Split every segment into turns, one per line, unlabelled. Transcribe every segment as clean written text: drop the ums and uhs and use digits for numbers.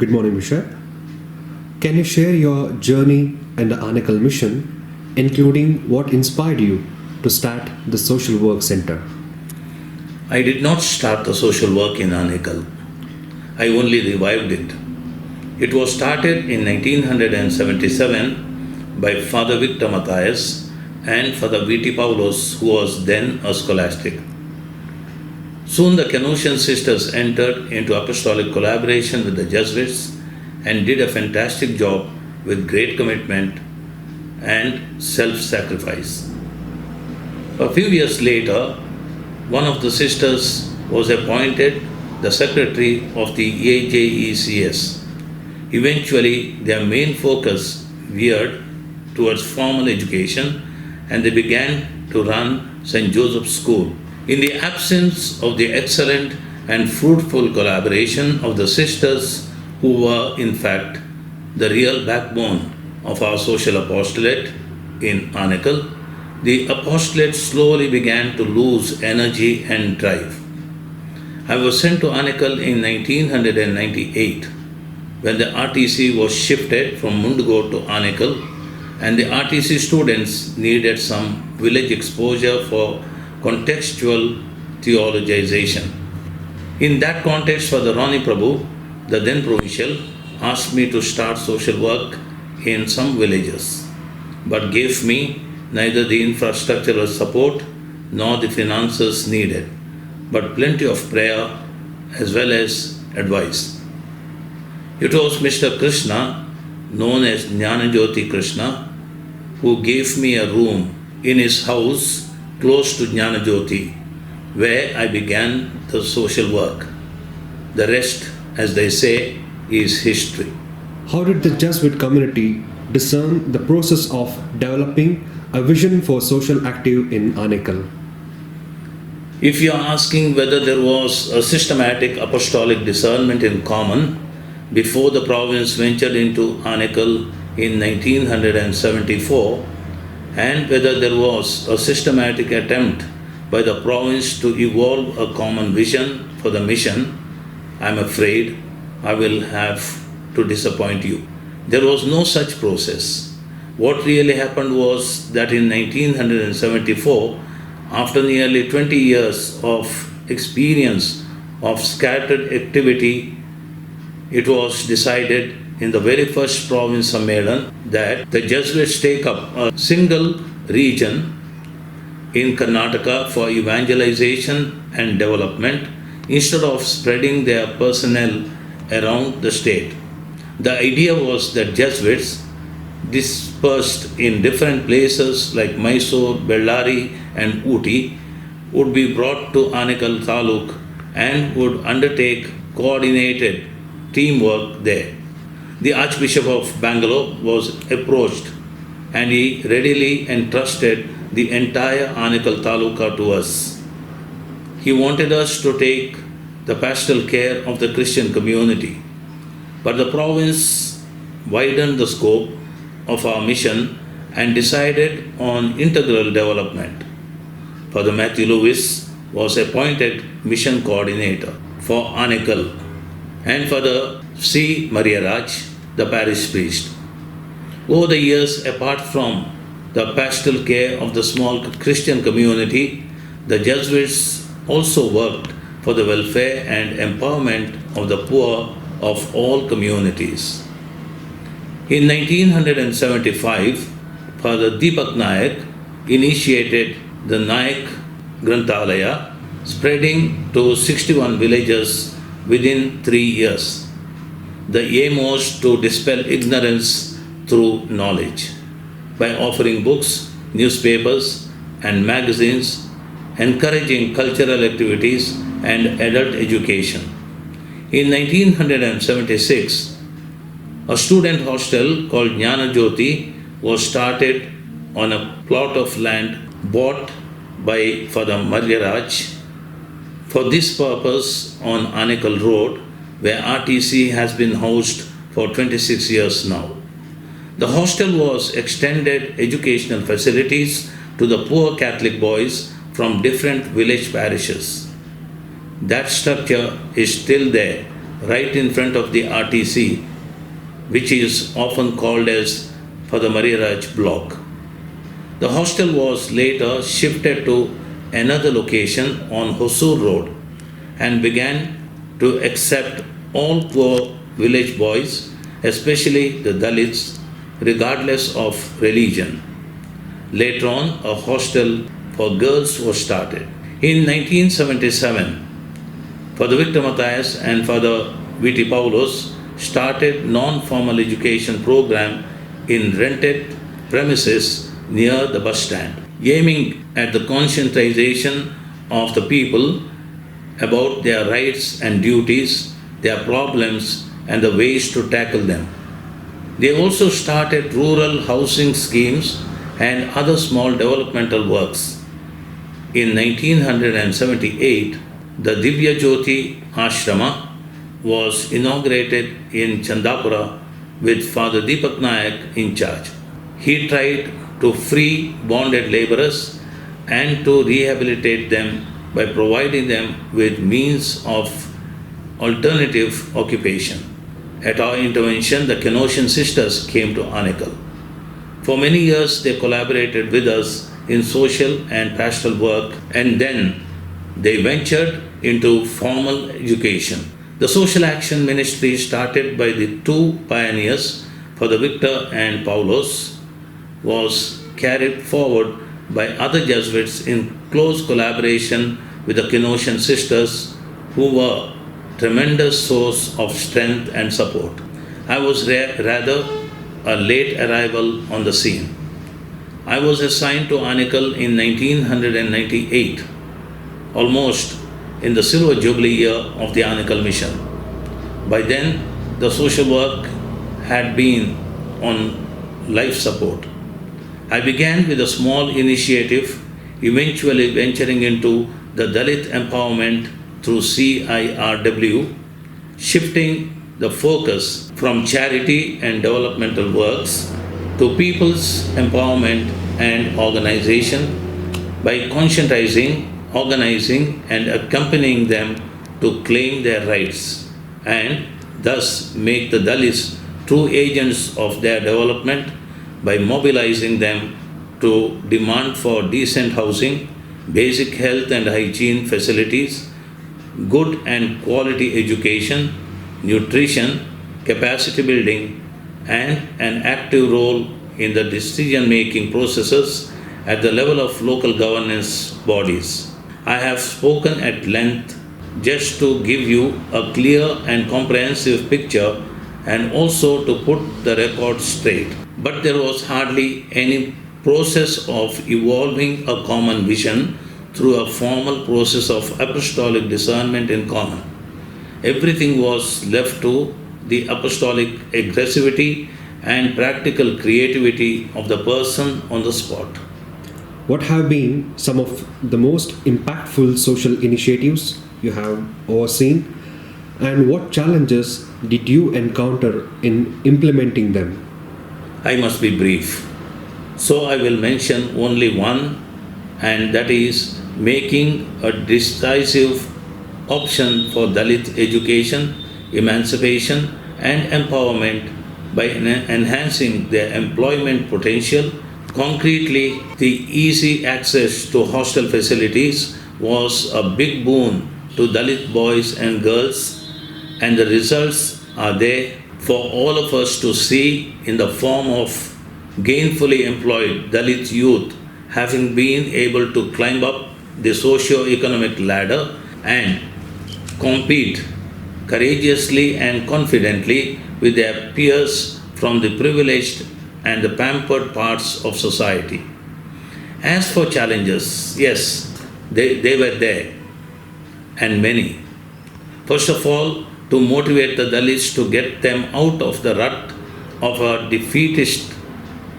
Good morning, Bishop. Can you share your journey in the Anekal mission, including what inspired you to start the Social Work Center?
I did not start the social work in Anekal. I only revived it. It was started in 1977 by Father Victor Matthias and Father V.T. Paulos, who was then a scholastic. Soon the Canossian sisters entered into apostolic collaboration with the Jesuits and did a fantastic job with great commitment and self-sacrifice. A few years later, one of the sisters was appointed the secretary of the AJECS. Eventually, their main focus veered towards formal education and they began to run St. Joseph's School. In the absence of the excellent and fruitful collaboration of the sisters who were in fact the real backbone of our social apostolate in Anekal, the apostolate slowly began to lose energy and drive. I was sent to Anekal in 1998 when the RTC was shifted from Mundugo to Anekal, and the RTC students needed some village exposure for contextual theologization. In that context, Father Ronnie Prabhu, the then provincial, asked me to start social work in some villages, but gave me neither the infrastructural support nor the finances needed, but plenty of prayer as well as advice. It was Mr. Krishna, known as Jnanajyoti Krishna, who gave me a room in his house close to Jnanajyoti, where I began the social work. The rest, as they say, is history.
How did the Jesuit community discern the process of developing a vision for social active in Anekal?
If you are asking whether there was a systematic apostolic discernment in common before the province ventured into Anekal in 1974, and whether there was a systematic attempt by the province to evolve a common vision for the mission, I am afraid I will have to disappoint you. There was no such process. What really happened was that in 1974, after nearly 20 years of experience of scattered activity, it was decided in the very first province Sammelan that the Jesuits take up a single region in Karnataka for evangelization and development instead of spreading their personnel around the state. The idea was that Jesuits dispersed in different places like Mysore, Bellary and Ooty would be brought to Anekal Taluk and would undertake coordinated teamwork there. The Archbishop of Bangalore was approached and he readily entrusted the entire Anekal Taluka to us. He wanted us to take the pastoral care of the Christian community, but the province widened the scope of our mission and decided on integral development. Father Matthew Lewis was appointed mission coordinator for Anekal, and Father C. Maria Raj, the parish priest. Over the years, apart from the pastoral care of the small Christian community, the Jesuits also worked for the welfare and empowerment of the poor of all communities. In 1975, Father Deepak Nayak initiated the Nayak Granthalaya, spreading to 61 villages within 3 years. The aim was to dispel ignorance through knowledge by offering books, newspapers, and magazines, encouraging cultural activities and adult education. In 1976, a student hostel called Jnana Jyoti was started on a plot of land bought by Father Maryaraj for this purpose on Anekal Road, where RTC has been housed for 26 years now. The hostel was extended educational facilities to the poor Catholic boys from different village parishes. That structure is still there right in front of the RTC, which is often called as Father Mariraj block. The hostel was later shifted to another location on Hosur Road and began to accept all poor village boys, especially the Dalits, regardless of religion. Later on, a hostel for girls was started. In 1977, Father Victor Matthias and Father V.T. Paulos started non-formal education program in rented premises near the bus stand, aiming at the conscientization of the people about their rights and duties, their problems, and the ways to tackle them. They also started rural housing schemes and other small developmental works. In 1978, the Divya Jyoti Ashrama was inaugurated in Chandapura with Father Deepak Nayak in charge. He tried to free bonded laborers and to rehabilitate them by providing them with means of alternative occupation. At our intervention, the Kenosian sisters came to Anekal. For many years, they collaborated with us in social and pastoral work, and then they ventured into formal education. The social action ministry started by the two pioneers, Father Victor and Paulos, was carried forward by other Jesuits in close collaboration with the Kenosian sisters, who were a tremendous source of strength and support. I was rather a late arrival on the scene. I was assigned to Anekal in 1998, almost in the silver jubilee year of the Anekal mission. By then, the social work had been on life support. I began with a small initiative, eventually venturing into the Dalit empowerment through CIRW, shifting the focus from charity and developmental works to people's empowerment and organization by conscientizing, organizing, and accompanying them to claim their rights and thus make the Dalits true agents of their development by mobilizing them to demand for decent housing, basic health and hygiene facilities, good and quality education, nutrition, capacity building, and an active role in the decision-making processes at the level of local governance bodies. I have spoken at length just to give you a clear and comprehensive picture and also to put the record straight. But there was hardly any process of evolving a common vision through a formal process of apostolic discernment in common. Everything was left to the apostolic aggressivity and practical creativity of the person on the spot.
What have been some of the most impactful social initiatives you have overseen, and what challenges did you encounter in implementing them?
I must be brief, so I will mention only one, and that is making a decisive option for Dalit education, emancipation, and empowerment by enhancing their employment potential. Concretely, the easy access to hostel facilities was a big boon to Dalit boys and girls, and the results are there for all of us to see in the form of gainfully employed Dalit youth having been able to climb up the socio-economic ladder and compete courageously and confidently with their peers from the privileged and the pampered parts of society. As for challenges, yes, they were there, and many. First of all, to motivate the Dalits to get them out of the rut of a defeatist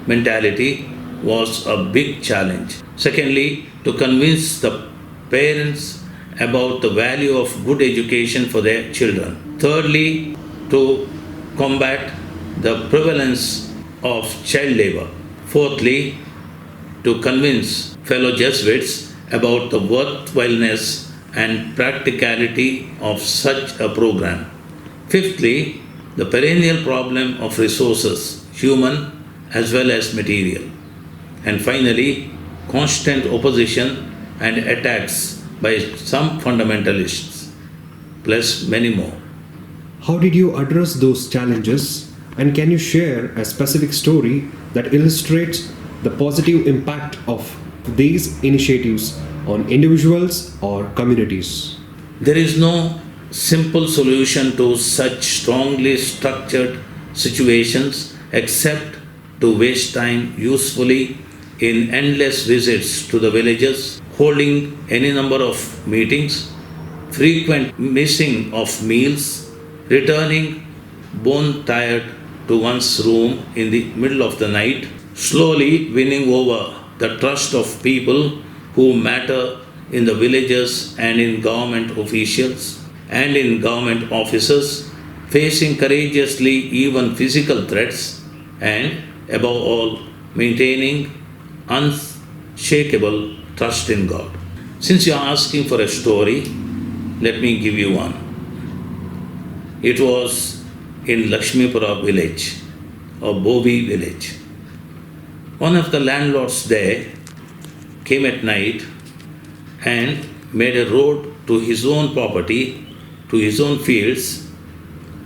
mentality was a big challenge. Secondly, to convince the parents about the value of good education for their children. Thirdly, to combat the prevalence of child labor. Fourthly, to convince fellow Jesuits about the worthwhileness and practicality of such a program. Fifthly, the perennial problem of resources, human as well as material. And finally, constant opposition and attacks by some fundamentalists, plus many more.
How did you address those challenges? And can you share a specific story that illustrates the positive impact of these initiatives on individuals or communities?
There is no simple solution to such strongly structured situations except to waste time usefully in endless visits to the villages, holding any number of meetings, frequent missing of meals, returning bone tired to one's room in the middle of the night, slowly winning over the trust of people who matter in the villages and in government officials and in government offices, facing courageously even physical threats, and above all, maintaining unshakable trust in God. Since you are asking for a story, let me give you one. It was in Lakshmipura village or Bovi village. One of the landlords there came at night and made a road to his own property, to his own fields,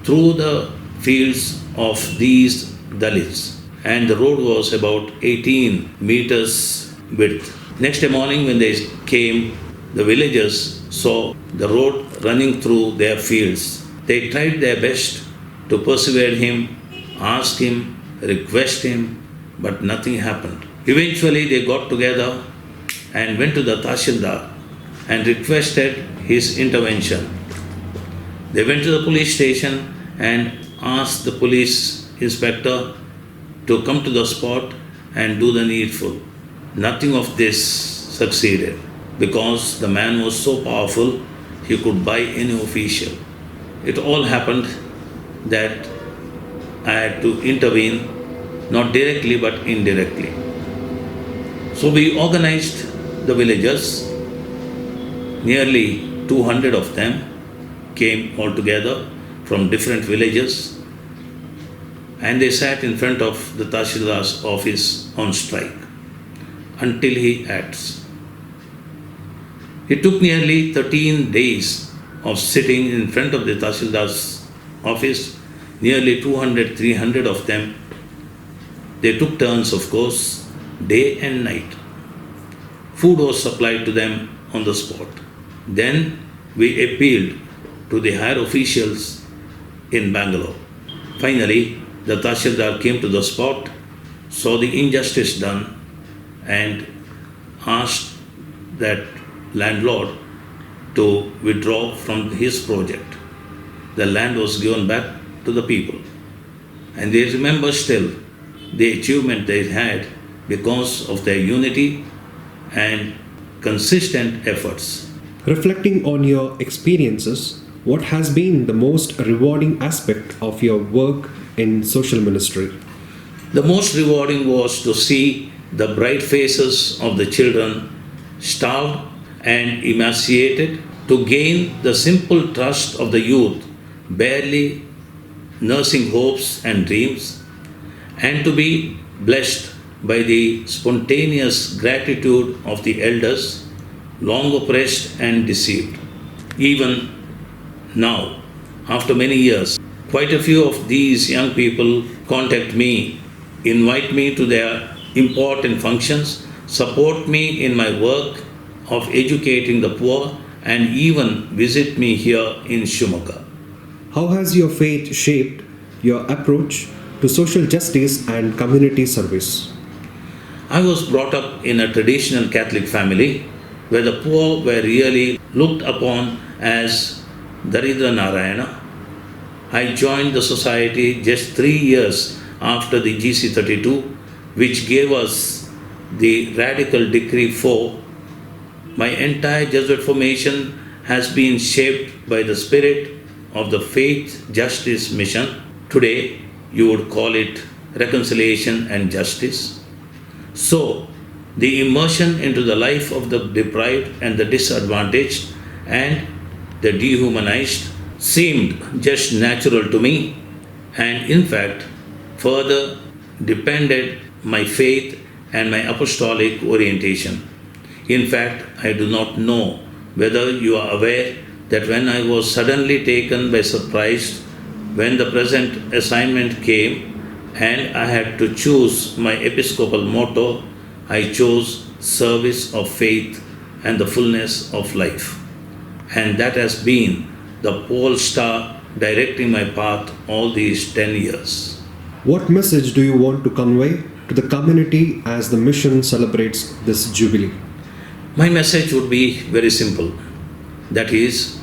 through the fields of these Dalits. And the road was about 18 meters width. Next morning when they came, the villagers saw the road running through their fields. They tried their best to persuade him, ask him, request him, but nothing happened. Eventually they got together and went to the Tahsildar and requested his intervention. They went to the police station and asked the police inspector to come to the spot and do the needful. Nothing of this succeeded because the man was so powerful he could buy any official. It all happened that I had to intervene, not directly but indirectly. So we organized the villagers, nearly 200 of them came all together from different villages, and they sat in front of the Tahsildar's office on strike until he acts. It took nearly 13 days of sitting in front of the Tahsildar's office, nearly 200, 300 of them. They took turns, of course, day and night. Food was supplied to them on the spot. Then we appealed to the higher officials in Bangalore. Finally, the Tahsildar came to the spot, saw the injustice done, and asked that landlord to withdraw from his project. The land was given back to the people. And they remember still the achievement they had because of their unity and consistent efforts.
Reflecting on your experiences, what has been the most rewarding aspect of your work in social ministry?
The most rewarding was to see the bright faces of the children, starved and emaciated, to gain the simple trust of the youth, barely nursing hopes and dreams, and to be blessed by the spontaneous gratitude of the elders, long oppressed and deceived. Even now, after many years, quite a few of these young people contact me, invite me to their important functions, support me in my work of educating the poor, and even visit me here in Shimoga.
How has your faith shaped your approach to social justice and community service?
I was brought up in a traditional Catholic family where the poor were really looked upon as Daridra Narayana. I joined the society just 3 years after the GC 32, which gave us the radical decree 4. My entire Jesuit formation has been shaped by the spirit of the faith justice mission. Today, you would call it reconciliation and justice. So, the immersion into the life of the deprived and the disadvantaged and the dehumanized seemed just natural to me, and in fact, further depended my faith and my apostolic orientation. In fact, I do not know whether you are aware that when I was suddenly taken by surprise when the present assignment came and I had to choose my episcopal motto, I chose service of faith and the fullness of life. And that has been the pole star directing my path all these 10 years.
What message do you want to convey to the community as the mission celebrates this jubilee?
My message would be very simple. That is,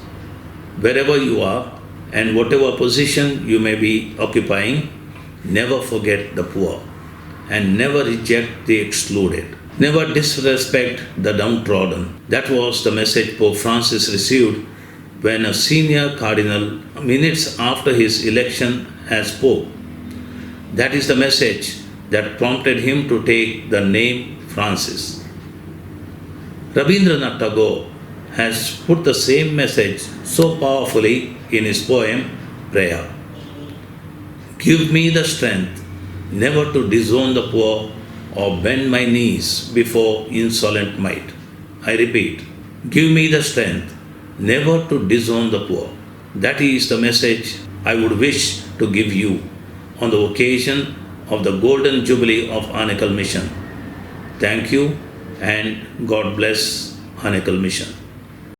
wherever you are and whatever position you may be occupying, never forget the poor and never reject the excluded. Never disrespect the downtrodden. That was the message Pope Francis received when a senior cardinal, minutes after his election as Pope. That is the message that prompted him to take the name Francis. Rabindranath Tagore has put the same message so powerfully in his poem, Prayer. Give me the strength never to disown the poor or bend my knees before insolent might. I repeat, give me the strength never to disown the poor. That is the message I would wish to give you on the occasion of the Golden Jubilee of Anekal Mission. Thank you and God bless Anekal Mission.